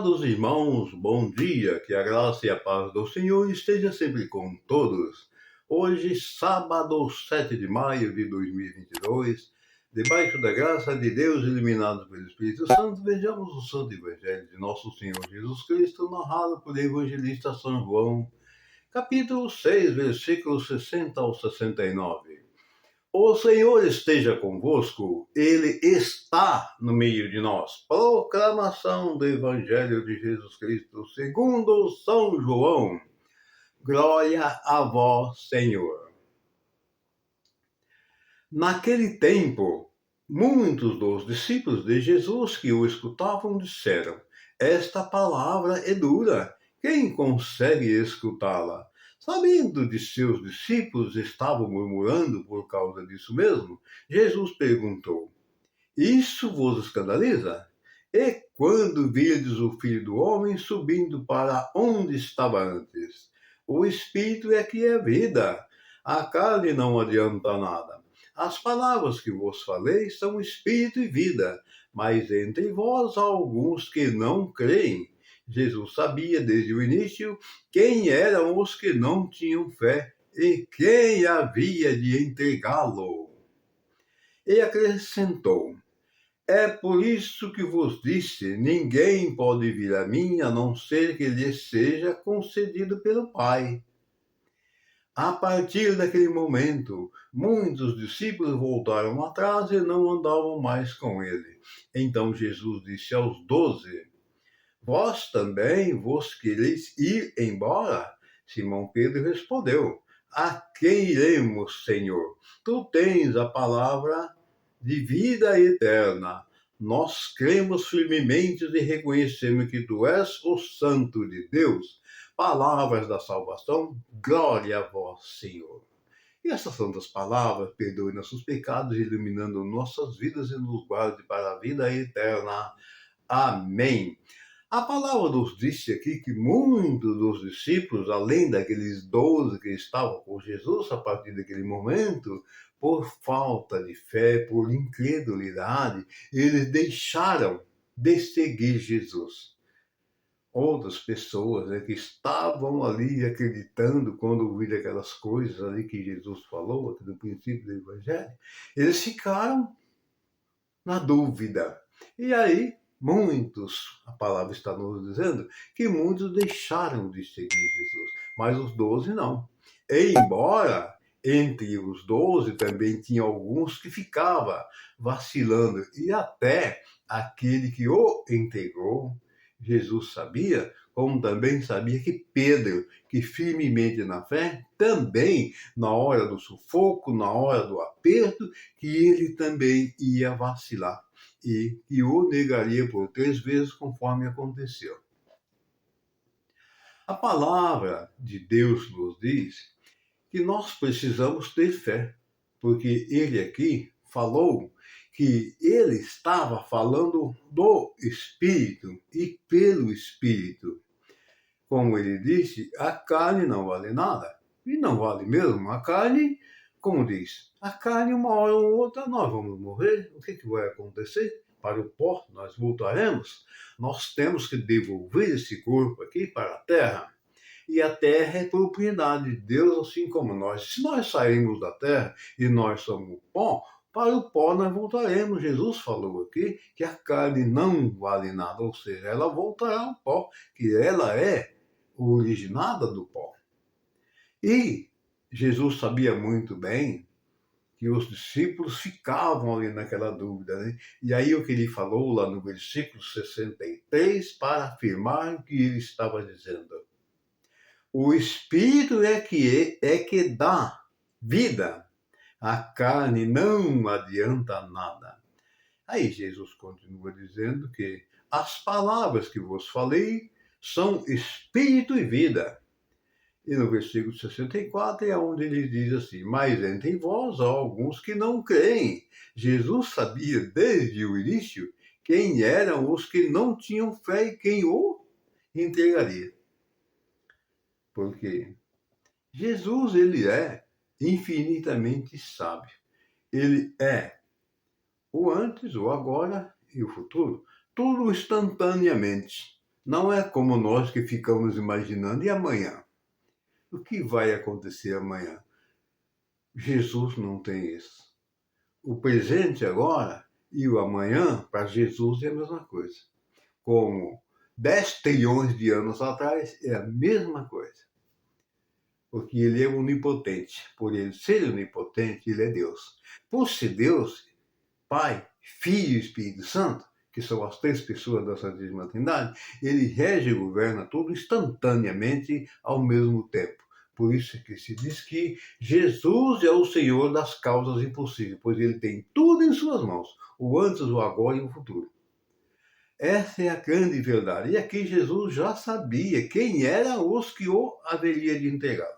Amados irmãos, bom dia, que a graça e a paz do Senhor esteja sempre com todos. Hoje, sábado 7 de maio de 2022, debaixo da graça de Deus, iluminados pelo Espírito Santo, vejamos o Santo Evangelho de nosso Senhor Jesus Cristo, narrado por evangelista São João, capítulo 6, versículos 60 ao 69. O Senhor esteja convosco, Ele está no meio de nós. Proclamação do Evangelho de Jesus Cristo segundo São João. Glória a vós, Senhor. Naquele tempo, muitos dos discípulos de Jesus que o escutavam disseram: Esta palavra é dura, quem consegue escutá-la? Sabendo de seus discípulos estavam murmurando por causa disso mesmo, Jesus perguntou: Isso vos escandaliza? E quando virdes o Filho do Homem subindo para onde estava antes? O Espírito é que é vida, a carne não adianta nada. As palavras que vos falei são Espírito e vida, mas entre vós há alguns que não creem. Jesus sabia desde o início quem eram os que não tinham fé e quem havia de entregá-lo. E acrescentou: É por isso que vos disse, ninguém pode vir a mim a não ser que lhe seja concedido pelo Pai. A partir daquele momento, muitos discípulos voltaram atrás e não andavam mais com ele. Então Jesus disse aos 12: Vós também vos quereis ir embora? Simão Pedro respondeu: A quem iremos, Senhor? Tu tens a palavra de vida eterna. Nós cremos firmemente e reconhecemos que tu és o Santo de Deus. Palavras da salvação, glória a vós, Senhor. E essas santas palavras perdoem nossos pecados, iluminando nossas vidas e nos guarde para a vida eterna. Amém. A palavra nos disse aqui que muitos dos discípulos, além daqueles 12 que estavam com Jesus a partir daquele momento, por falta de fé, por incredulidade, eles deixaram de seguir Jesus. Outras pessoas que estavam ali acreditando quando ouviram aquelas coisas ali que Jesus falou, aqui no princípio do Evangelho, eles ficaram na dúvida. E aí, a palavra está nos dizendo que muitos deixaram de seguir Jesus, mas os 12 não. Embora entre os 12 também tinha alguns que ficavam vacilando, e até aquele que o entregou, Jesus sabia, como também sabia que Pedro, que firmemente na fé, também na hora do sufoco, na hora do aperto, que ele também ia vacilar e que o negaria por 3 vezes, conforme aconteceu. A palavra de Deus nos diz que nós precisamos ter fé, porque ele aqui falou que ele estava falando do Espírito e pelo Espírito. Como ele disse, a carne não vale nada. E não vale mesmo. A carne, como diz, a carne uma hora ou outra nós vamos morrer. O que vai acontecer? Para o pó nós voltaremos. Nós temos que devolver esse corpo aqui para a terra. E a terra é propriedade de Deus, assim como nós. Se nós sairmos da terra e nós somos pó, para o pó nós voltaremos. Jesus falou aqui que a carne não vale nada, ou seja, ela voltará ao pó, que ela é originada do pó. E Jesus sabia muito bem que os discípulos ficavam ali naquela dúvida, né? E aí o que ele falou lá no versículo 63 para afirmar o que ele estava dizendo. O Espírito é que dá vida. A carne não adianta nada. Aí Jesus continua dizendo que as palavras que vos falei são Espírito e vida. E no versículo 64 é onde ele diz assim: Mas entre vós há alguns que não creem. Jesus sabia desde o início quem eram os que não tinham fé e quem o entregaria. Porque Jesus, ele é infinitamente sábio. Ele é o antes, o agora e o futuro. Tudo instantaneamente. Não é como nós que ficamos imaginando, e amanhã? O que vai acontecer amanhã? Jesus não tem isso. O presente agora e o amanhã, para Jesus, é a mesma coisa. Como 10 trilhões de anos atrás, é a mesma coisa. Porque ele é onipotente. Por ele ser onipotente, ele é Deus. Por ser Deus, Pai, Filho e Espírito Santo, que são as três pessoas da Santíssima Trindade, ele rege e governa tudo instantaneamente ao mesmo tempo. Por isso que se diz que Jesus é o Senhor das causas impossíveis, pois ele tem tudo em suas mãos, o antes, o agora e o futuro. Essa é a grande verdade. E aqui Jesus já sabia quem eram os que o haveria de entregar,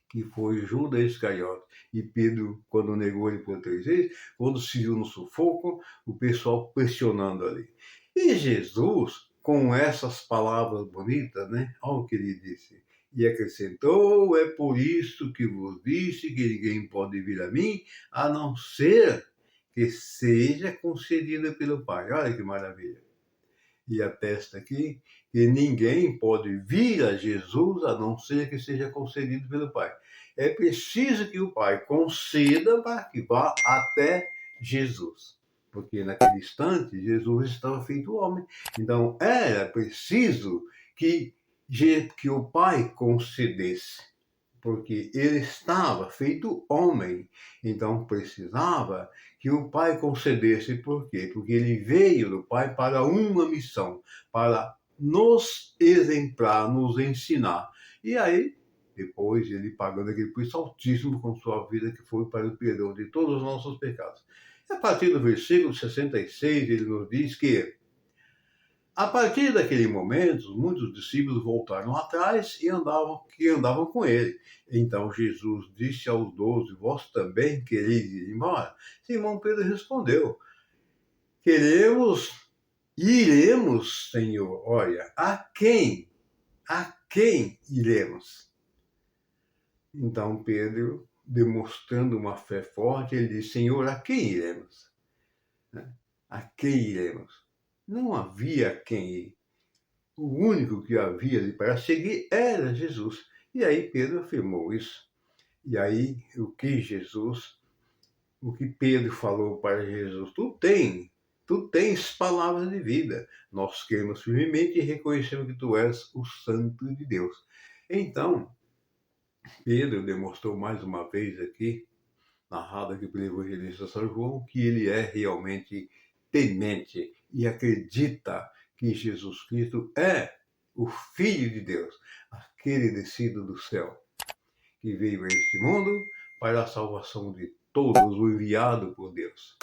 que foi Judas Iscariote. E Pedro, quando negou ele por 3 vezes, quando se viu no sufoco, o pessoal pressionando ali. E Jesus, com essas palavras bonitas, né? Olha o que ele disse. E acrescentou: é por isso que vos disse que ninguém pode vir a mim, a não ser que seja concedida pelo Pai. Olha que maravilha. E atesta aqui que ninguém pode vir a Jesus a não ser que seja concedido pelo Pai. É preciso que o Pai conceda para que vá até Jesus. Porque naquele instante Jesus estava feito homem. Então era preciso que o Pai concedesse, porque ele estava feito homem, então precisava que o Pai concedesse. Por quê? Porque ele veio do Pai para uma missão, para nos exemplar, nos ensinar. E aí, depois ele pagando aquele preço altíssimo com sua vida, que foi para o perdão de todos os nossos pecados. E a partir do versículo 66, ele nos diz que a partir daquele momento, muitos discípulos voltaram atrás e andavam com ele. Então Jesus disse aos 12: vós também quereis ir embora? Simão Pedro respondeu: queremos, iremos, Senhor. Olha, a quem? A quem iremos? Então Pedro, demonstrando uma fé forte, ele disse: Senhor, a quem iremos? A quem iremos? Não havia quem ir. O único que havia ali para seguir era Jesus. E aí Pedro afirmou isso. E aí o que Pedro falou para Jesus: tu tens palavras de vida. Nós cremos firmemente e reconhecemos que tu és o Santo de Deus. Então, Pedro demonstrou mais uma vez aqui, narrado aqui pelo evangelista São João, que ele é realmente temente e acredita que Jesus Cristo é o Filho de Deus, aquele descido do céu, que veio a este mundo para a salvação de todos, o enviado por Deus.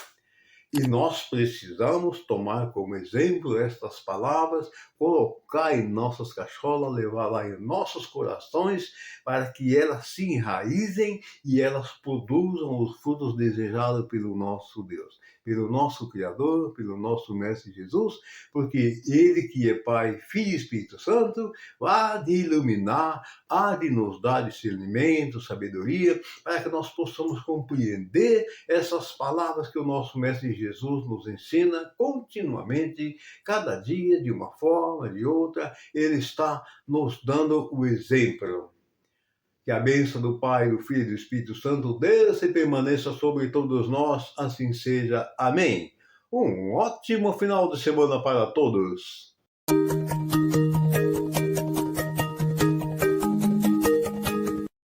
E nós precisamos tomar como exemplo estas palavras, colocar em nossas cacholas, levar lá em nossos corações, para que elas se enraizem e elas produzam os frutos desejados pelo nosso Deus, pelo nosso Criador, pelo nosso Mestre Jesus, porque Ele que é Pai, Filho e Espírito Santo, há de iluminar, há de nos dar discernimento, sabedoria, para que nós possamos compreender essas palavras que o nosso Mestre Jesus nos ensina continuamente, cada dia, de uma forma, de outra. Ele está nos dando o exemplo. Que a bênção do Pai, do Filho e do Espírito Santo desça e permaneça sobre todos nós, assim seja. Amém. Um ótimo final de semana para todos.